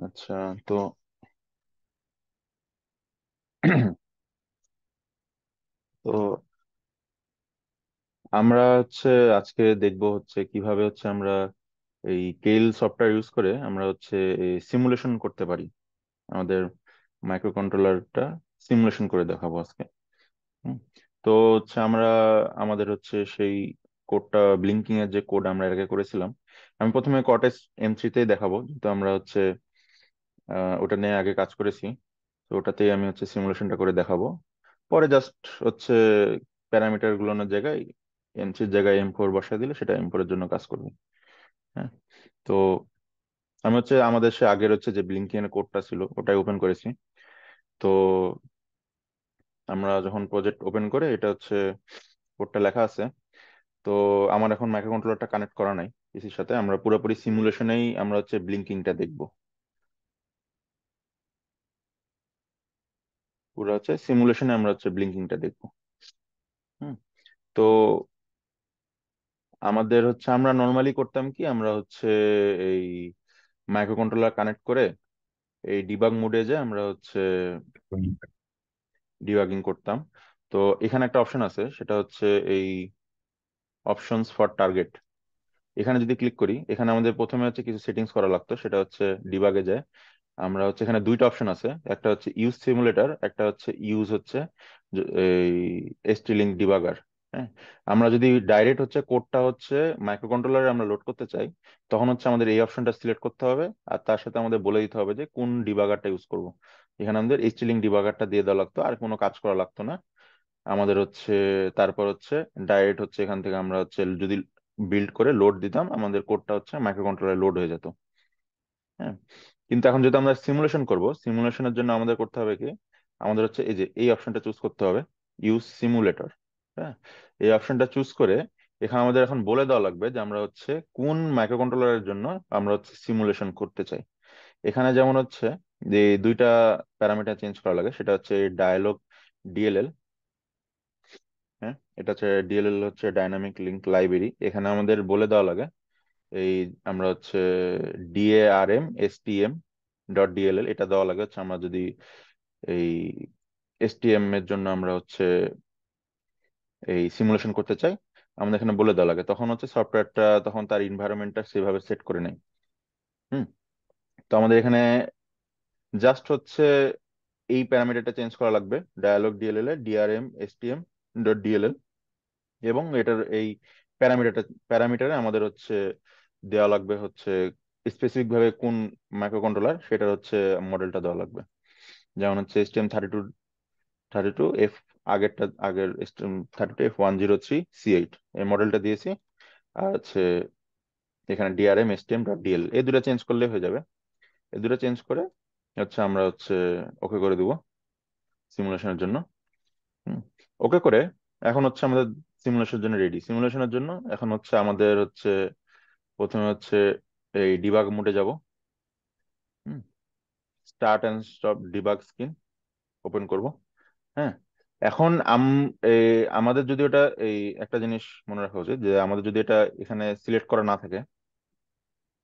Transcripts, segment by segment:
আচ্ছা। তো তো আমরা আজকে দেখবো কিভাবে আমরা এই কেল সফটওয়্যার ইউজ করে আমরা সিমুলেশন করতে পারি। আমাদের মাইক্রো কন্ট্রোলারটা সিমুলেশন করে দেখাবো আজকে। হুম। তো আমরা আমাদের সেই কোডটা, ব্লিঙ্কিং এর যে কোড আমরা এর আগে করেছিলাম, আমি প্রথমে কর্টেক্স M3-তেই দেখাবো, যেহেতু আমরা ওটা নিয়ে আগে কাজ করেছি। তো ওটাতেই আমি সিমুলেশনটা করে দেখাবো। পরে জাস্ট হচ্ছে প্যারামিটার গুলোর জায়গায় M3-র জায়গায় M4 বসায় দিলে সেটা M4 এর জন্য কাজ করবে। হ্যাঁ। তো আমি আমাদের সে আগের যে ব্লিঙ্কিং এর কোডটা ছিল ওটাই ওপেন করেছি। তো আমরা যখন প্রজেক্ট ওপেন করে এটা কোডটা লেখা আছে। তো আমার এখন মাইক্রো কন্ট্রোলারটা কানেক্ট করা নাই পিসির সাথে, আমরা পুরোপুরি সিমুলেশনেই আমরা ব্লিঙ্কিংটা দেখবো। পুরো সিমুলেশনে আমরা ব্লিঙ্কিংটা দেখবো। হুম। তো আমাদের আমরা নর্মালি করতাম কি, আমরা এই মাইক্রো কন্ট্রোলার কানেক্ট করে এই ডিবাগ মোডে যে আমরা ডিবাগিং করতাম। তো এখানে একটা অপশন আছে, সেটা এই অপশনস ফর টার্গেট। এখানে যদি ক্লিক করি, এখানে আমাদের প্রথমে কিছু সেটিংস করা লাগতো, সেটা ডিবাগে যায়। আমরা এখানে দুইটা অপশন আছে, একটা ইউজ সিমুলেটর, একটা ইউজ এই স্টিলিং ডিবাগার। হ্যাঁ। আমরা যদি ডাইরেক্ট কোডটা মাইক্রো কন্ট্রোলারে আমরা লোড করতে চাই, তখন আমাদের এই অপশনটা সিলেক্ট করতে হবে, আর তার সাথে আমাদের বলে দিতে হবে যে কোন ডিবাগারটা ইউজ করব। এখানে আমাদের স্টিলিং ডিবাগারটা দিয়ে দেওয়া লাগতো, আর কোনো কাজ করা লাগতো না আমাদের। তারপর ডাইরেক্ট এখান থেকে আমরা যদি বিল্ড করে লোড দিতাম, আমাদের কোডটা মাইক্রো কন্ট্রোলারে লোড হয়ে যেত। হ্যাঁ। কিন্তু এখন যদি আমরা সিমুলেশন করব, সিমুলেশনের জন্য আমাদের করতে হবে কি, আমাদের এই যে এই অপশনটা চুজ করতে হবে, ইউজ সিমুলেটর। হ্যাঁ। এই অপশনটা চুজ করে এখানে আমাদের এখন বলে দেওয়া লাগবে যে আমরা কোন মাইক্রো কন্ট্রোলারের জন্য আমরা সিমুলেশন করতে চাই। এখানে যেমন যে দুইটা প্যারামিটার চেঞ্জ করা লাগে, সেটা ডায়ালগ ডিএলএল। হ্যাঁ। এটা ডিএলএল ডাইনামিক লিঙ্ক লাইব্রেরি। এখানে আমাদের বলে দেওয়া লাগে এই আমরা DARM STM.dll এটা দেওয়া লাগে আমরা যদি এই STM এর জন্য আমরা এই সিমুলেশন করতে চাই। আমাদের এখানে বলে দেওয়া লাগে, তখন সফটওয়্যারটা তখন তার এনভায়রনমেন্টটা সেভাবে সেট করে নেয়। হুম। তো আমাদের এখানে জাস্ট এই প্যারামিটারটা চেঞ্জ করা লাগবে, ডায়ালগ ডিএলএল এ DRM STM.dll, এবং এটার এই প্যারামিটারে আমাদের দেওয়া লাগবে স্পেসিফিক ভাবে কোন মাইক্রো কন্ট্রোলার, সেটার মডেলটা দেওয়া লাগবে। যেমন STM32F, আগের STM32F103C8 এই মডেলটা দিয়েছি। আর এখানে DRM STM.dl এই দুটো চেঞ্জ করলে হয়ে যাবে। এই দুটো চেঞ্জ করে আমরা ওকে করে দিব সিমুলেশনের জন্য। ওকে করে এখন আমাদের সিমুলেশনের জন্য রেডি। সিমুলেশনের জন্য এখন আমাদের প্রথমে এই ডিবাগ মোডে যাব। Start and stop debug screen open করব। হ্যাঁ। এখন আমাদের যদি ওটা এই একটা জিনিস মনে রাখা উচিত, যে আমাদের যদি এটা এখানে সিলেক্ট করা না থাকে,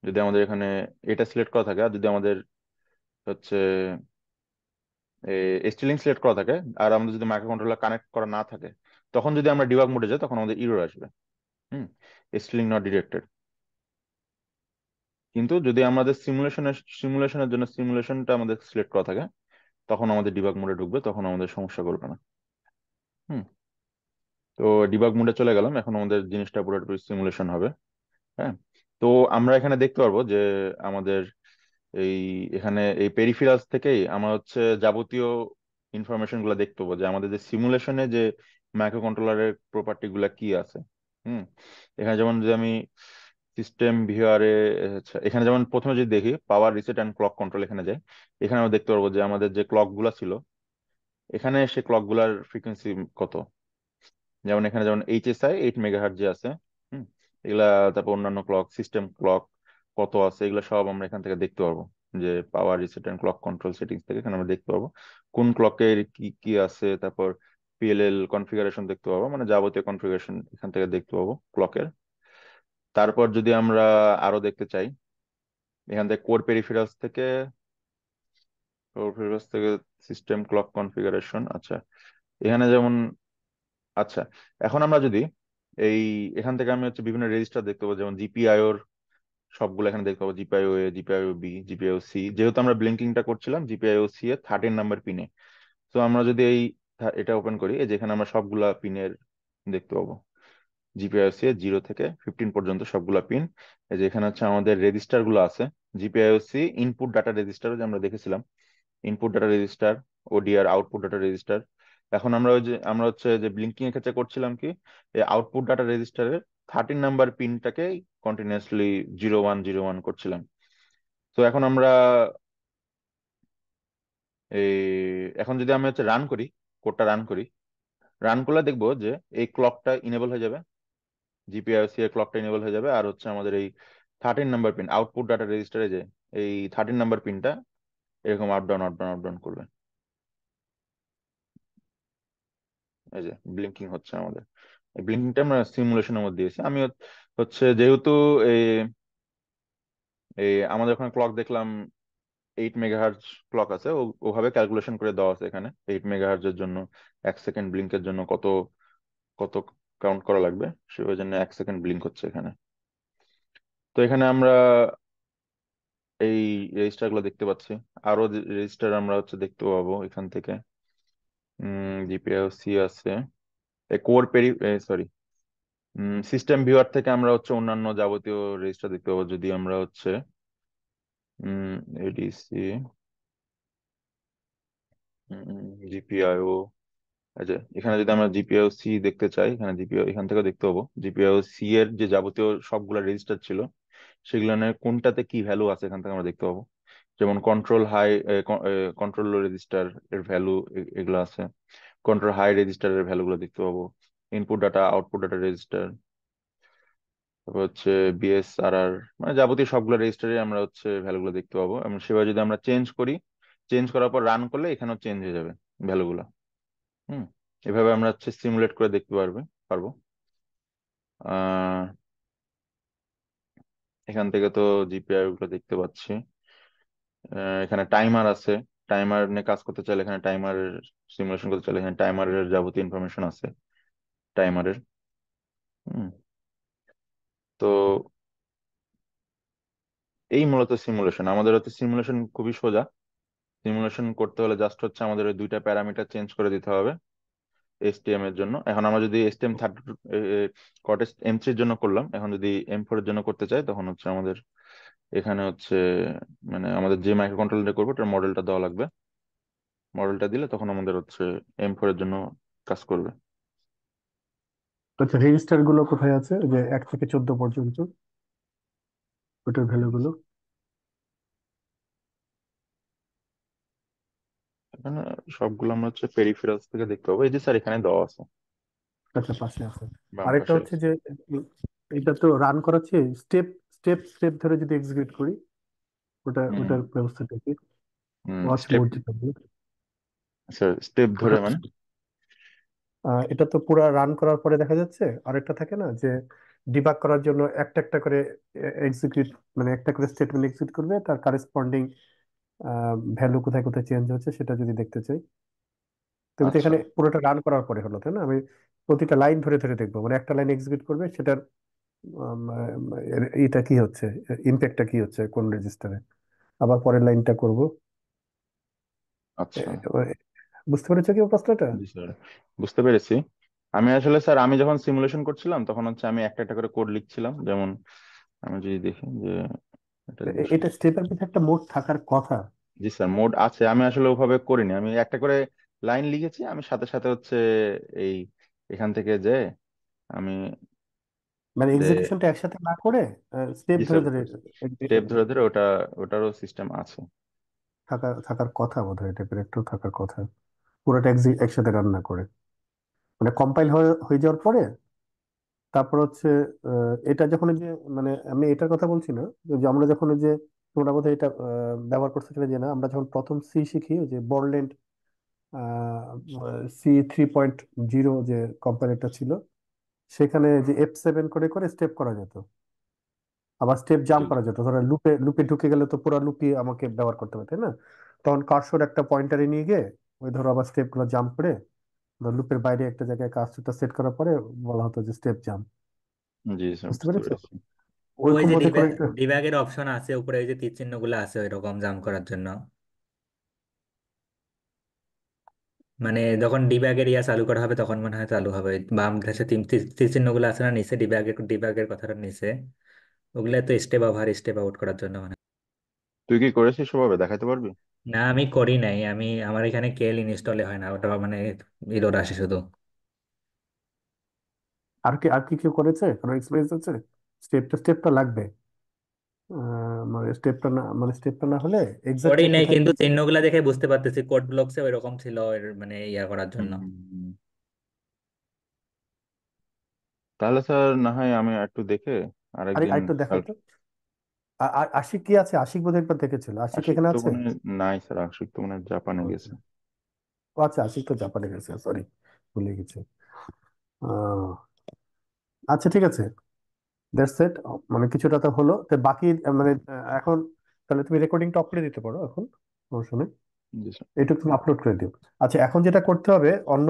যদি আমাদের এখানে এটা সিলেক্ট করা থাকে, আর যদি আমাদের হচ্ছে স্টিলিং সিলেক্ট করা থাকে, আর আমাদের যদি মাইক্রো কন্ট্রোলার কানেক্ট করা না থাকে, তখন যদি আমরা ডিবাগ মোডে যাই, তখন আমাদের ইরর আসবে। হুম। Stealing not detected. কিন্তু যদি আমাদের সিমুলেশনের জন্য সিমুলেশনটা আমাদের সিলেক্ট করা থাকে, তখন আমাদের ডিবাগ মোডে ঢুকবে, তখন আমাদের সমস্যা করবে না। হুম। তো ডিবাগ মোডে চলে গেলাম, এখন আমাদের জিনিসটা পুরোপুরি সিমুলেশন হবে। হ্যাঁ। তো আমরা এখানে দেখতে পারবো যে আমাদের এই এখানে এই পেরিফেরালস থেকেই আমরা যাবতীয় ইনফরমেশন গুলো দেখতে পাবো, যে আমাদের যে সিমুলেশনে যে মাইক্রো কন্ট্রোলারের প্রপার্টি গুলা কি আছে। হুম। এখানে যেমন যে আমি সিস্টেম ভিউয়ারে, এখানে যেমন প্রথমে যদি দেখি power reset and clock control, এখানে যাই। এখানে আমরা দেখতে পারবো যে আমাদের যে ক্লক গুলা ছিল, এখানে সে ক্লক গুলার ফ্রিকোয়েন্সি কত। যেমন এখানে যেমন HSI 8 মেগাহার্জ যে আছে। হুম। এগুলা, তারপর অন্যান্য ক্লক, সিস্টেম ক্লক কত আছে, এগুলো সব আমরা এখান থেকে দেখতে পারবো। যে power reset and clock control settings থেকে এখানে আমরা দেখতে পারবো কোন ক্লকের কি কি আছে। তারপর PLL কনফিগারেশন দেখতে পাবো, মানে যাবতীয় কনফিগারেশন এখান থেকে দেখতে পাবো ক্লকের। তারপর যদি আমরা আরো দেখতে চাই, এখান থেকে কোর পেরিফেরালস থেকে প্রিভিয়াস থেকে সিস্টেম ক্লক কনফিগারেশন, আচ্ছা এখানে যেমন, আচ্ছা এখন আমরা যদি এই এখান থেকে আমি হচ্ছে বিভিন্ন রেজিস্টার দেখতে পাবো, যেমন জিপিআইওর সবগুলো এখানে দেখতে পাবো, জিপিআইও এ, জিপিআইও বি, জিপিআইও সি। যেহেতু আমরা ব্লিঙ্কিংটা করছিলাম জিপিআইও সি এর 13 নাম্বার পিনে, তো আমরা যদি এটা ওপেন করি, এই যেখানে আমরা সবগুলা পিনের দেখতে পাবো, জিপিআইওসি এর 0 থেকে 15 পর্যন্ত সবগুলা পিন। এই যে এখানে হচ্ছে আমাদের রেজিস্টার গুলো আছে, জিপিআইওসি ইনপুট ডাটা রেজিস্টার যে আমরা দেখেছিলাম, input data register, ODR output data register. এখন আমরা ওই যে আমরা হচ্ছে যে ব্লিঙ্কিং এর ক্ষেত্রে করছিলাম কি, এই আউটপুট ডাটা রেজিস্টারের 13 নাম্বার পিনটাকে কন্টিনিউয়াসলি 0101 করছিলাম। তো এখন আমরা এই এখন যদি আমি হচ্ছে রান করি, কোডটা রান করি, রান করলে দেখবো যে এই ক্লকটা ইনেবল হয়ে যাবে, জিপিআইসি এর ক্লকটা ইনেবল হয়ে যাবে, আর হচ্ছে আমাদের এই 13 নাম্বার পিন আউটপুট ডাটা রেজিস্টারে যে এই 13 নাম্বার পিনটা এরকম up down up down up down করবে। এই যে ব্লিঙ্কিং হচ্ছে আমাদের, এই ব্লিঙ্কিংটা আমরা সিমুলেশনের মধ্যে দিয়েছি। আমি হচ্ছে যেহেতু এই এই আমাদের ওখানে ক্লক দেখলাম 8 মেগাহার্জ ক্লক আছে, ওভাবে ক্যালকুলেশন করে দেওয়া আছে এখানে 8 মেগাহার্জের জন্য 1 সেকেন্ড ব্লিঙ্কের জন্য কত কত কাউন্ট করা লাগবে, সে ওই জন্য 1 সেকেন্ড ব্লিঙ্ক হচ্ছে এখানে। তো এখানে আমরা এই রেজিস্টার গুলো দেখতে পাচ্ছি, আরো রেজিস্টার আমরা হচ্ছে দেখতে পাবো এখান থেকে। জিপিএলসি আছে, কোর পেরি, সরি, সিস্টেম ভিউয়ার থেকে আমরা হচ্ছে অন্যান্য যাবতীয় রেজিস্টার দেখতে পাবো। যদি আমরা হচ্ছে এডিসি, জিপিআইও, আচ্ছা এখানে যদি আমরা জিপিআইও সি দেখতে চাই, এখানে জিপিআই এখান থেকে দেখতে পাবো জিপিআইও সি এর যে যাবতীয় সবগুলা রেজিস্টার ছিল সেগুলো কোনটাতে কি ভ্যালু আছে এখান থেকে আমরা দেখতে পাবো। যেমন কন্ট্রোল হাই, কন্ট্রোল লো রেজিস্টার এর ভ্যালু এগুলো আছে, কন্ট্রোল হাই রেজিস্টারের ভ্যালু গুলো দেখতে পাবো, input data output data register, তারপর হচ্ছে বিএসআরআর, মানে যাবতীয় সবগুলো রেজিস্টারে আমরা হচ্ছে ভ্যালুগুলো দেখতে পাবো। এবং সেভাবে যদি আমরা চেঞ্জ করি, চেঞ্জ করার পর রান করলে এখানেও চেঞ্জ হয়ে যাবে ভ্যালুগুলো। হুম, এভাবে আমরা হচ্ছে সিমুলেট করে দেখতে পারবো। আহ এখান থেকে তো জিপিআই গুলো দেখতে পাচ্ছি। এখানে টাইমার আছে, টাইমার নিয়ে কাজ করতে চাইলে এখানে টাইমারের সিমুলেশন করতে চাইলে এখানে টাইমারের যাবতীয় ইনফরমেশন আছে টাইমারের। হুম, তো এই মূলত সিমুলেশন। আমাদের হচ্ছে সিমুলেশন খুবই সোজা। সিমুলেশন করতে হলে জাস্ট হচ্ছে আমাদের ওই দুইটা প্যারামিটার চেঞ্জ করে দিতে হবে এসটিএম এর জন্য। এখন আমরা যদি STM32 কর্টেক্স M3 এর জন্য করলাম, এখন যদি M4 এর জন্য করতে চাই তখন হচ্ছে আমাদের এখানে হচ্ছে মানে আমাদের যে মাইক্রো কন্ট্রোলারটা করবো ওটার মডেলটা দেওয়া লাগবে। মডেলটা দিলে তখন আমাদের হচ্ছে M4 এর জন্য কাজ করবে। আচ্ছা, রেজিস্টার গুলো কোথায় আছে, ওই যে 1 থেকে 14 পর্যন্ত, ওটার ভ্যালু গুলো? এখানে সবগুলো আমরা হচ্ছে পেরিফেরালস থেকে দেখতে পাবো, এই যে স্যার এখানে দেওয়া আছে, আচ্ছা, পাশে আছে। বাম আরেকটা পাশে হচ্ছে আছে। যে এটা তো রান করাচ্ছে স্টেপ স্টেপ স্টেপ ধরে যদি এক্সিকিউট করি, হুম ওটার ব্যবস্থাটা কি? ওয়াচ স্টেপ, মোড যেটা বলে, স্যার স্টেপ ওটা ধরে মানে? এটা তো পুরা রান করার পরে দেখা যাচ্ছে। আরেকটা থাকে না যে ডিবাগ করার জন্য একটা একটা করে এক্সিকিউট, মানে একটা করে স্টেটমেন্ট এক্সিকিউট করবে, তার কারেসপন্ডিং ভ্যালু কোথায় কোথায় চেঞ্জ হচ্ছে সেটা যদি দেখতে চাই। তুমি তো আচ্ছা এখানে পুরোটা রান করার পরে হলো, তাই না? আমি প্রতিটা লাইন ধরে ধরে দেখবো, মানে একটা লাইন এক্সিকিউট করবে, সেটার এটা কি হচ্ছে, ইম্প্যাক্টটা কি হচ্ছে কোন রেজিস্টারে, আবার পরের লাইনটা করব। আচ্ছা, বুঝতে পেরেছো কি প্রশ্নটা? জি স্যার, বুঝতে পেরেছি। আমি আসলে স্যার আমি যখন সিমুলেশন করছিলাম তখন হচ্ছে আমি একটা একটা করে কোড লিখছিলাম। যেমন আমি যদি দেখি যে এটা লিখছি, এটা স্টেপের মধ্যে একটা মোড থাকার কথা। জি স্যার মোড আছে, আমি আসলে ওভাবে করিনি, আমি একটা করে লাইন লিখেছি, আমি সাথে সাথে হচ্ছে এই এখান থেকে যে আমি মানে যে, এক্সিকিউশনটা একসাথে না করে স্টেপ জি ধরে স্যার ধরে স্টেপ ধরে ধরে ওটা, ওটারও সিস্টেম আছে। থাকার থাকার কথা, বোধ হয় টাইপের একটু থাকার কথা, পুরোটা একসাথে রান্না করে, মানে কম্পাইল হয়ে হয়ে যাওয়ার পরে তারপর হচ্ছে এটা যখন ওই যে, মানে আমি এটার কথা বলছি না, যে আমরা যখন ওই যে, তোমরা বোধহয় এটা ব্যবহার করতে চাইলে যে, না আমরা যখন প্রথম সি শিখি, ওই যে বর্ডল্যান্ড C3.0 যে কম্পাইলারটা ছিল, সেখানে যে F7 করে করে স্টেপ করা যেত, আবার স্টেপ জি জাম্প করা যেত। ধরো লুপে লুপে ঢুকে গেলে তো পুরো লুপই আমাকে ব্যবহার করতে হবে, তাই না? তখন কার্সর একটা পয়েন্টারে নিয়ে গিয়ে ওই ধরো আবার স্টেপ গুলো জাম্প করে লুপের বাইরে একটা জায়গায় কার্সরটা সেট করার পরে বলা হতো যে স্টেপ জাম্প। জি স্যার, বুঝতে বুঝতে পেরেছো? পেরেছি। ওই ওরকম যে মধ্যে করে একটা ডিব্যাগের অপশন আছে উপরে, ওই যে তীর চিহ্ন গুলো আছে ওই রকম জাম্প করার জন্য। মানে যখন ডিব্যাগের ইয়া চালু করা হবে তখন মনে হয় চালু হবে। বাম ঘাসে তিন তীর চিহ্ন গুলো আছে না নিচে, ডিব্যাগের কথাটা নিচে, ওগুলা তো স্টেপ ওভার স্টেপ আউট করার জন্য মানে। তুই কি করেছিস সেভাবে, দেখাতে পারবি? না আমি করি নাই, আমার এখানে কেল ইনস্টলে হয় না, ওটা মানে এরর আসে শুধু। আর কি কেউ করেছে, কারো এক্সপিরিয়েন্স আছে? স্টেপটা লাগবে। মানে স্টেপটা না হলে করি এক্স্যাক্টলি নাই, কোথায় কিন্তু কি। চিহ্নগুলা দেখে বুঝতে পারতেছি কোড ব্লকসে ওইরকম ছিল এর মানে ইয়া করার জন্য। হুম, তাহলে স্যার না হয় আমি একটু দেখে আরেকদিন আরেকটু দেখাও কাল। তো। আশিক কি আছে? আশিক বোধহয় একবার দেখেছিল। আশিক আশিক এখানে তো আছে? মনে হয় নাই স্যার, আশিক তো মনে হয় জাপানে আচ্ছা। গেছে। ও আচ্ছা, আশিক তো জাপানে গেছে, সরি, ভুলে গেছি। আহ, আচ্ছা ঠিক আছে, দ্যাটস ইট। মানে কিছুটা তো হলো, তো বাকি এখন তাহলে তুমি রেকর্ডিংটা অফ করে দিতে পারো এখন, সমস্যা নেই। জি স্যার। এইটুকু তুমি আপলোড করে দিও। আচ্ছা, এখন যেটা করতে হবে, অন্য